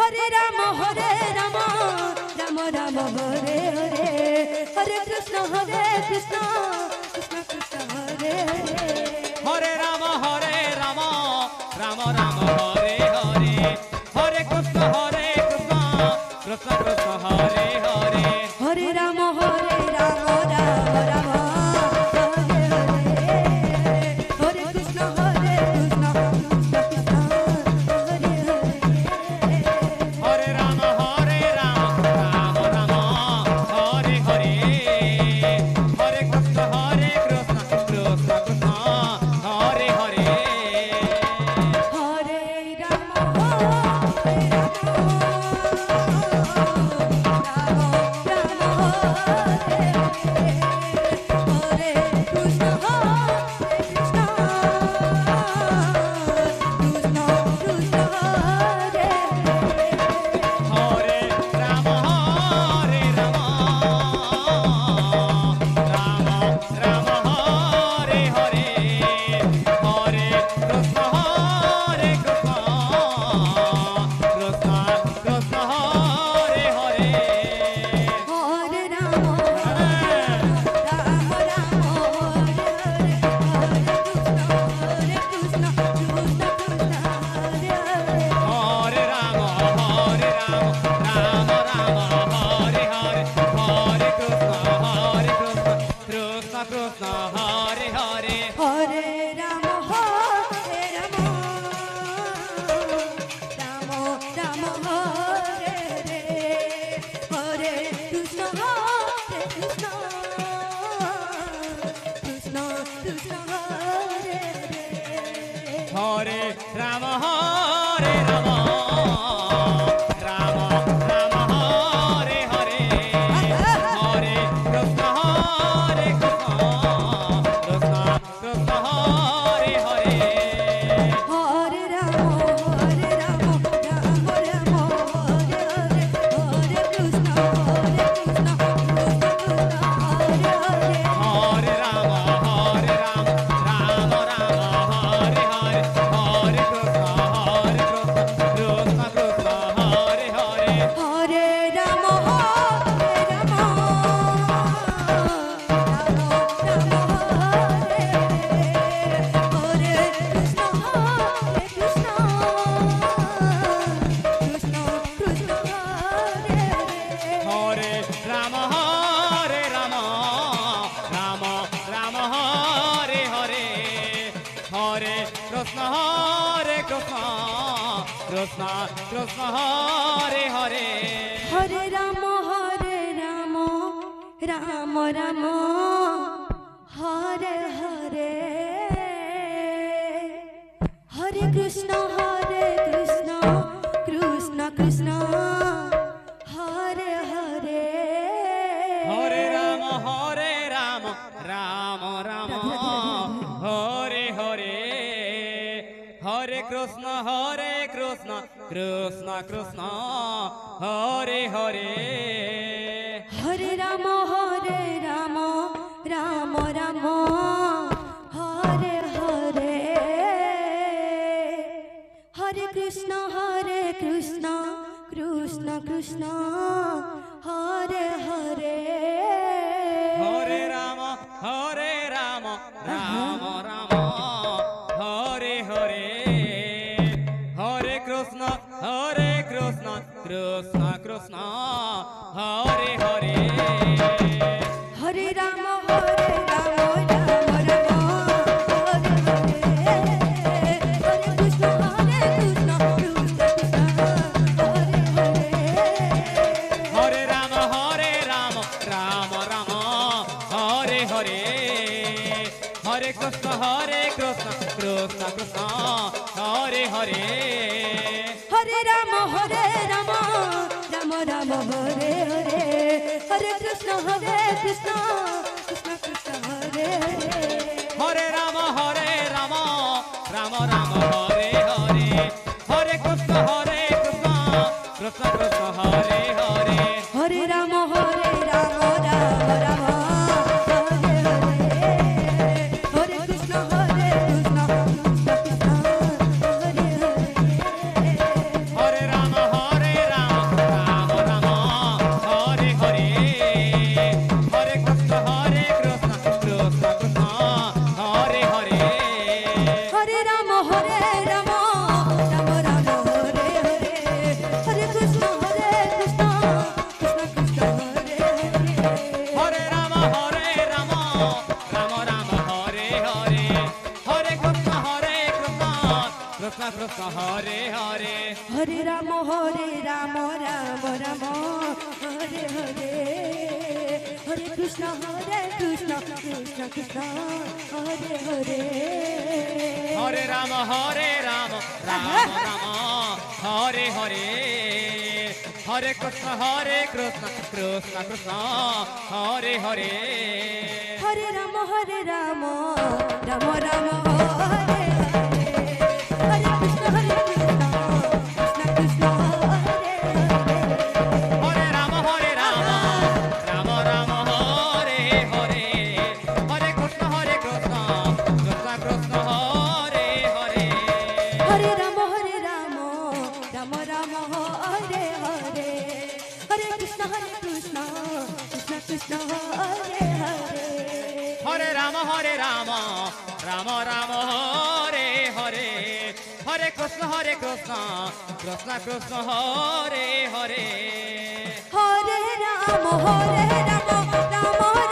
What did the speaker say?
হরে রাম রাম রাম হরে হরে হরে কৃষ্ণ কৃষ্ণ কৃষ্ণ হরে হরে রাম রাম রাম হরে হরে হরে কৃষ্ণ কৃষ্ণ কৃষ্ণ কৃষ্ণ হরে হরে হরে রাম রাম রাম হরে হরে হরে কৃষ্ণ কৃষ্ণ কৃষ্ণ হরে হরে হরে রাম রাম রাম হরে হরে হরে কৃষ্ণ কৃষ্ণ কৃষ্ণ কৃষ্ণ হরে হরে হরে রাম হরে কৃষ্ণ কৃষ্ণ কৃষ্ণ কৃষ্ণ হরে হরে রাম রাম হরে হরে হরে কৃষ্ণ কৃষ্ণ কৃষ্ণ কৃষ্ণ হরে হরে হরে রাম রাম রাম হরে কৃষ্ণ কৃষ্ণ কৃষ্ণ হরে হরে হরে রাম রাম রাম হরে হরে হরে কৃষ্ণ কৃষ্ণ কৃষ্ণ হরে হরে হরে রাম রাম রাম হরে রে হরে কৃষ্ণ কৃষ্ণ কৃষ্ণ কৃষ্ণ হরে রে হরে রাম রাম রাম রাম হরে হরে হরে কৃষ্ণ কৃষ্ণ কৃষ্ণ কৃষ্ণ হরে হরে হরে রাম রাম রাম হরে হরে হরে কৃষ্ণ কৃষ্ণ কৃষ্ণ হরে হরে হরে রাম রাম রাম হরে হরে হরে কৃষ্ণ কৃষ্ণ কৃষ্ণ হরে হরে হরে রাম রাম রাম হরে হরে কৃষ্ণ কৃষ্ণ কৃষ্ণ কৃষ্ণ হরে হরে রাম রাম রাম হরে হরে হরে কৃষ্ণ কৃষ্ণ কৃষ্ণ কৃষ্ণ হরে হরে হরে রাম রাম রাম হরে হরে হরে কৃষ্ণ কৃষ্ণ কৃষ্ণ কৃষ্ণ হরে হরে হরে রাম রাম রাম হরে হরে হরে কৃষ্ণ কৃষ্ণ কৃষ্ণ হরে হরে হরে রাম রাম রাম হরে হরে হরে কৃষ্ণ কৃষ্ণ কৃষ্ণ হরে হরে হরে রাম রাম রাম হরে হরে হরে কৃষ্ণ কৃষ্ণ কৃষ্ণ হরে হরে হরে রাম রাম রাম হরে হরে হরে কৃষ্ণ কৃষ্ণ কৃষ্ণ হরে হরে হরে রাম রাম রাম হরে হরে হরে কৃষ্ণ কৃষ্ণ কৃষ্ণ হরে হরে হরে রাম রাম রাম হরে হরে হরে কৃষ্ণ কৃষ্ণ কৃষ্ণ কৃষ্ণ হরে হরে হরে রাম রাম রাম হরে হরে হরে কৃষ্ণ কৃষ্ণ কৃষ্ণ কৃষ্ণ হরে হরে হরে রাম রাম রাম হরে হরে হরে কৃষ্ণ কৃষ্ণ কৃষ্ণ কৃষ্ণ হরে হরে হরে রাম রাম হরে রাম রাম রাম হরে হরে হরে কৃষ্ণ কৃষ্ণ কৃষ্ণ হরে হরে হরে রাম রাম রাম হরে হরে হরে কৃষ্ণ কৃষ্ণ কৃষ্ণ হরে হরে হরে রাম রাম রাম রাম হরে হরে হরে কৃষ্ণ কৃষ্ণ কৃষ্ণ হরে হরে হরে রাম রাম রাম রাম হরে হরে হরে কৃষ্ণ কৃষ্ণ কৃষ্ণ কৃষ্ণ হরে হরে হরে রাম রাম রাম রাম হরে হরে হরে কৃষ্ণ কৃষ্ণ কৃষ্ণ হরে হরে হরে রাম রাম রাম রাম হরে হরে হরে কৃষ্ণ কৃষ্ণ কৃষ্ণ কৃষ্ণ হরে হরে হরে রাম রাম